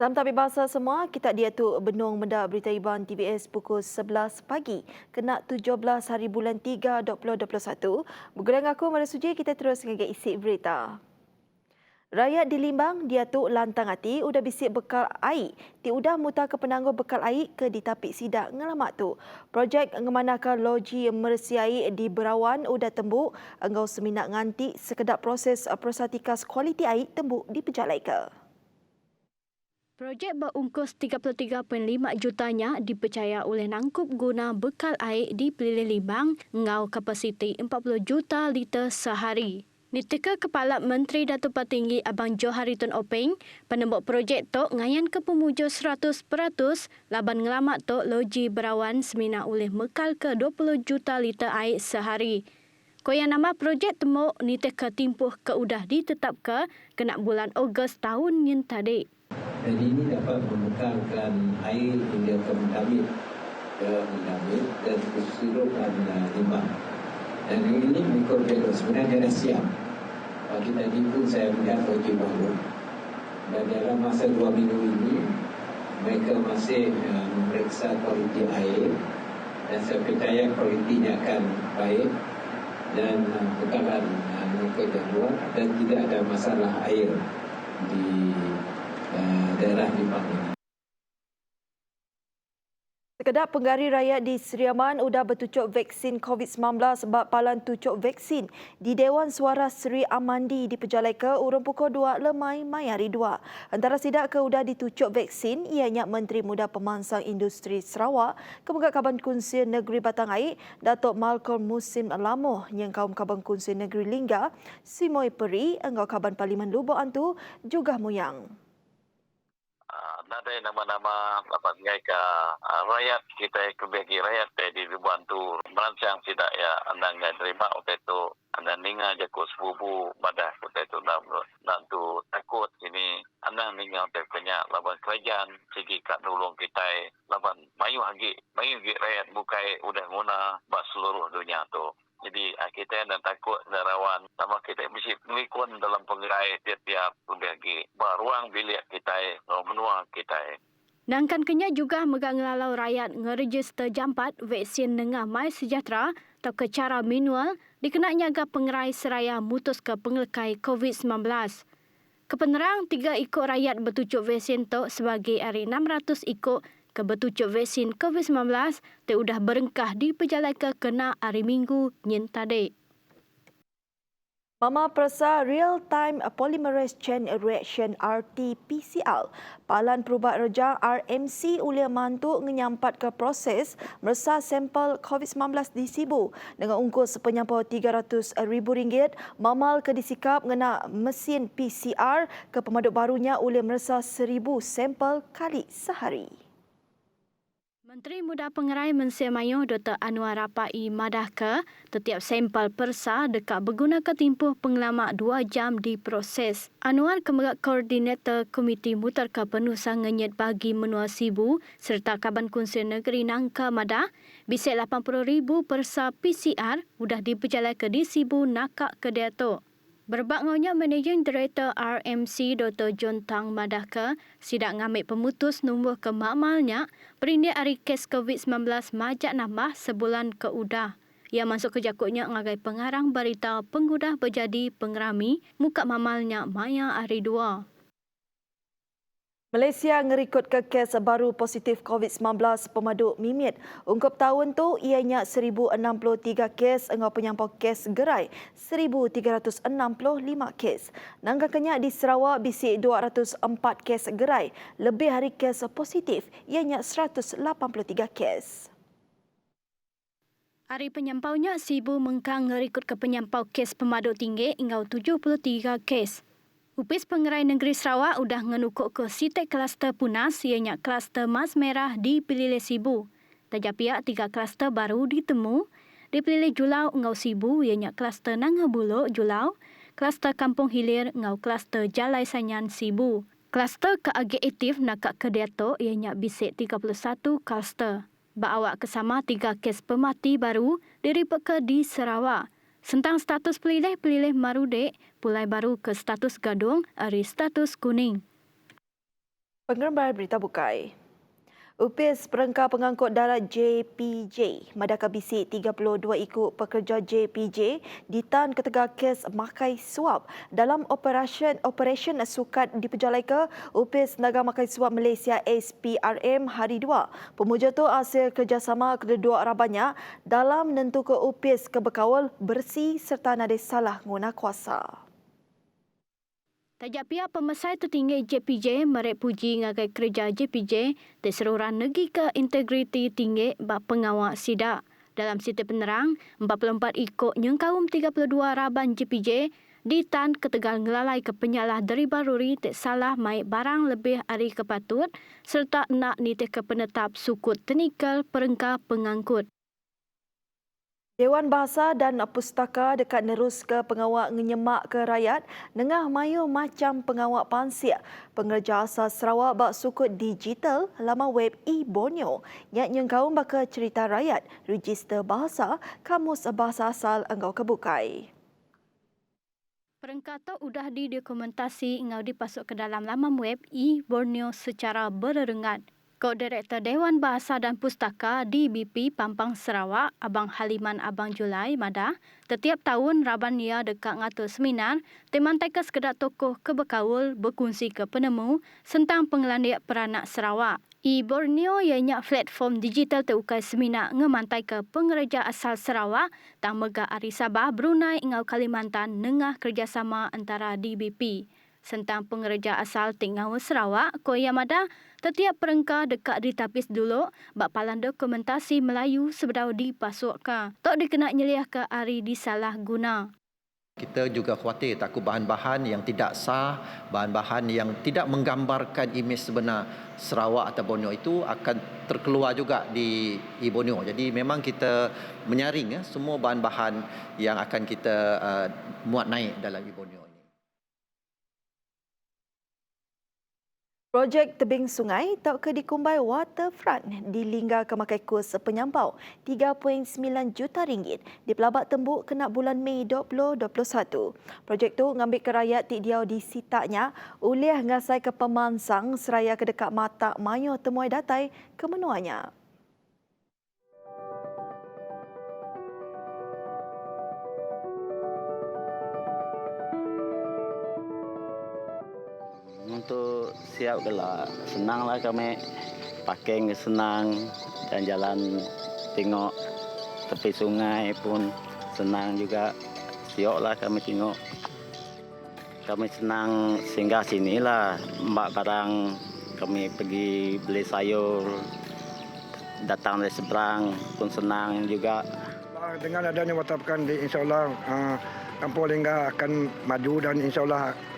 Salam tabik bahasa semua, kita dia tu Benung Mendak Berita Iban TVS pukul 11 pagi. Kena 17 hari bulan 3 2021. Bergurang aku Mara Suji, kita terus dengan isi berita. Rakyat di Limbang dia tu lantang hati udah bisik bekal air. Ti udah muta ke penangguh bekal air ke di tapik sidak ngelamak tu. Projek ngemanakan loji mersi air di Berawan udah tembuk. Engau seminat nganti sekedar proses prosatikas kualiti air tembuk di pejalai ke. Projek berungkus 33.5 jutanya dipercaya oleh nangkup guna bekal air di Pelilih Limbang ngau kapasiti 40 juta liter sehari. Nitika Kepala Menteri Datuk Patinggi Abang Johari Tun Openg, penembok projek tu ngayan ke pemujur 100% laban ngelamak tu loji Berawan semina oleh mekal ke 20 juta liter air sehari. Koyan nama projek temu nitika timpuh ke udah ditetap ke kena bulan Ogos tahun yang tadi. Jadi ini dapat membekalkan air hingga ke Mendamit dan keseluruhan Limbang. Dan ini mikro jalur sebenarnya dah siap. Pagi tadi pun saya melihat loji baru. Dan dalam masa 2 minggu ini, mereka masih memeriksa kualiti air. Dan saya percaya kualitinya akan baik. Dan bekalan mikro jalur dan tidak ada masalah air di daerah Limbang ini. Sekedap penggari rakyat di Seriaman udah bertucuk vaksin COVID-19 sebab palan tucuk vaksin di Dewan Suara Seri Amandi di Pejalai ke urung pukul 2 lemai mai hari 2. Antara sidak ke udah ditucuk vaksin ianya Menteri Muda Pemangsang Industri Sarawak, Kemuka Kaban Kunsi Negeri Batang Air, Datuk Malcolm Musim Lamoh yang kaum Kaban Kunsi Negeri Lingga, Simoy Peri, Engau Kaban Parlimen Lubuk Antu, juga Muyang. Ada nama-nama dapat ngai ke rakyat kita kebagi rakyat di ribuan tu merancang tidak ya anda ngai terima waktu itu anda ninga jago sebubu badah waktu itu nak tu takut ini anda ninga terkenya laban kerajaan segi kat nulung kita laban mayu hagi rakyat bukai udah guna bak seluruh dunia tu. Jadi kita dan takut nerawan sama kita mesti mengikut dalam pengerai tiap-tiap bagi beruang bilik kita menua kita. Nangkan kenya juga megang lalau rakyat ngeregister jampat vaksin Nengah Mai Sejahtera atau ke cara manual dikenanya ke pengerai seraya mutus ke penglekai COVID-19. Kepenerang 3 ikut rakyat bertucuk vaksin tu sebagai hari 600 ikut ke bertucuk vaksin COVID-19 te udah berengkah di pejalai ke kena hari Minggu nyen tadi. Mama Persa Real Time Polymerase Chain Reaction RT-PCR Palan Perubat Rejang RMC ulia mantuk menyampat ke proses mersa sampel COVID-19 di Sibu dengan ungkus penyampau RM300,000 mamal ke disikap ngena mesin PCR ke pemaduk barunya ulia mersa 1,000 sampel kali sehari. Menteri Muda Pengerai Mensir Mayu Dr. Anwar Rapai madah ke setiap sampel persa dekat berguna ketimpuh pengelamak 2 jam diproses. Anwar Kemerak Koordinator Komiti Mutarka Penuh Sangenyet bagi Menua Sibu serta Kaban Kunsi Negeri Nangka madah bisik 80,000 persa PCR sudah diperjalai ke di Sibu nakak ke Dato'. Berbakngaunya Managing Director RMC Dr. John Tang madah ke sidak ngambil pemutus nombor ke makmalnya perindik hari kes COVID-19 majak nambah sebulan ke udah. Ia masuk ke jakutnya ngagai pengarang berita pengudah berjadi pengerami muka mamalnya maya hari 2. Malaysia ngerikut ke kes baru positif COVID-19 pemaduk mimit. Ungkup tahun tu ianya 1,063 kes engau penyampau kes gerai 1,365 kes. Nangkaknya di Sarawak bisik 204 kes gerai. Lebih hari kes positif ianya 183 kes. Hari penyampaunya Sibu Mengkang ngerikut ke penyampau kes pemaduk tinggi engau 73 kes. Upis Pengerai Negeri Sarawak udah ngenukuk ke sitek kluster punas ianya kluster Mas Merah di Pelilih Sibu. Terjapiak 3 kluster baru ditemu di Pelilih Julau Ngau Sibu ianya kluster Nangabulok Julau, kluster Kampung Hilir ngau kluster Jalai Sanyan Sibu. Kluster keagi aktif nakak ke Dato' ianya bisik 31 kluster. Baawak kesama 3 kes pemati baru diriput ke di Sarawak. Sentang status pelilih marudek, pulai baru ke status gadung, dari status kuning. Penggemar berita bukai. UPIS Perengkar Pengangkut Darat JPJ Madaka bisik 32 ikut pekerja JPJ ditahan ketegar kes makai suap dalam operasi sukat di Pejalayaka. UPIS Naga Makai Suap Malaysia SPRM hari 2 pemuja tu hasil kerjasama kedua arabanya dalam menentukan UPIS ke berkawal bersih serta nada salah guna kuasa. Tajak pihak pemesai tertinggi JPJ merek puji ngagai kerja JPJ terseruran negi ke integriti tinggi bak pengawal sidak. Dalam situ penerang, 44 ikut nyengkaum 32 raban JPJ ditan ketegal ngelalai ke penyalah dari baruri tak salah mai barang lebih hari kepatut serta nak nitih ke penetap sukut teknikal perengkar pengangkut. Dewan Bahasa dan Pustaka dekat nerus ke pengawal ngenyemak ke rakyat nengah mayu macam pengawal pansir. Pengerja asal Sarawak bak sukut digital laman web e-Borneo yang nyengkaum baka cerita rakyat, register bahasa, kamus bahasa asal engkau kebukai. Perengkar tu sudah didokumentasi engkau dipasuk ke dalam laman web e-Borneo secara berengat. Ko-Direktor Dewan Bahasa dan Pustaka DBP Pampang Sarawak, Abang Haliman Abang Julai Madah, setiap tahun Raban ia dekat ngatur seminar temantai ke sekedar tokoh kebekawul berkongsi ke penemu tentang pengelandiak peranak Sarawak. E-Borneo ianya platform digital terukai seminar ngemantai ke pengereja asal Sarawak tang megah Ari Sabah, Brunei ingau Kalimantan nengah kerjasama antara DBP. Sentang pengereja asal Tingau Sarawak, Koya Madah, setiap perengkar dekat ditapis dulu, bak palan dokumentasi Melayu sebedau dipasukkan. Tok dikena nyeliah ke ari disalah guna. Kita juga khawatir takut bahan-bahan yang tidak sah, bahan-bahan yang tidak menggambarkan imej sebenar Sarawak atau Borneo itu akan terkeluar juga di e-Borneo. Jadi memang kita menyaring semua bahan-bahan yang akan kita muat naik dalam e-Borneo. Projek tebing sungai tak ke dikumbai waterfront dilinggar ke makai kurs penyampau RM3.9 juta di pelabak tembuk kena bulan Mei 2021. Projek tu ngambil ke rakyat tik diau di sitaknya ulih ngasai ke pemansang seraya ke dekat mata mayo temuai datai ke menuanya. Untuk siap gelak, senanglah kami pakai senang dan jalan tengok tepi sungai pun senang juga. Sioklah kami tengok. Kami senang singgah sinilah, mbak barang kami pergi beli sayur, datang dari seberang pun senang juga. Dengan adanya waterfront di insyaAllah Kampung Lingga akan maju dan insyaAllah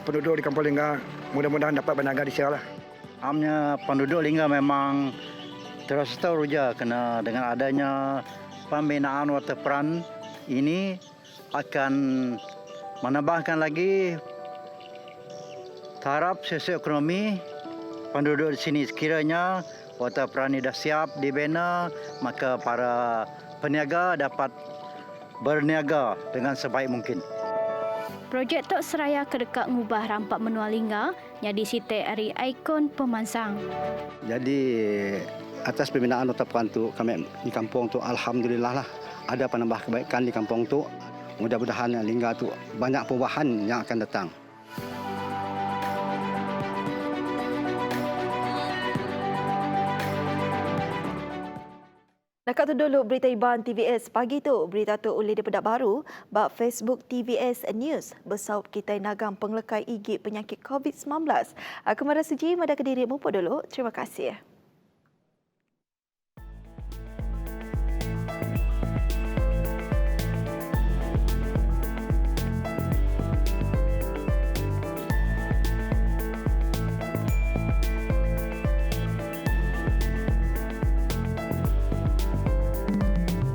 penduduk di Kampung Lingga mudah-mudahan dapat berniaga di sini lah. Amnya penduduk Lingga memang terus tahu ruja kena dengan adanya pembinaan waterfront ini akan menambahkan lagi taraf sosioekonomi penduduk di sini. Sekiranya waterfront ini dah siap dibina, maka para peniaga dapat berniaga dengan sebaik mungkin. Projek Tok Seraya kedekat ngubah rampak menua Lingga yang disite dari ikon pemansang. Jadi atas pembinaan waterfront tu kami di kampung tu alhamdulillah lah ada penambah kebaikan di kampung tu. Mudah-mudahan Lingga tu banyak perubahan yang akan datang. Nakak tu dulu berita Iban TVS pagi tu. Berita tu oleh daripada baru bak Facebook TVS News bersaup kita nagam penglekai igit penyakit COVID-19. Aku Mara Suji, Mada Kediri Mumpuk dulu. Terima kasih.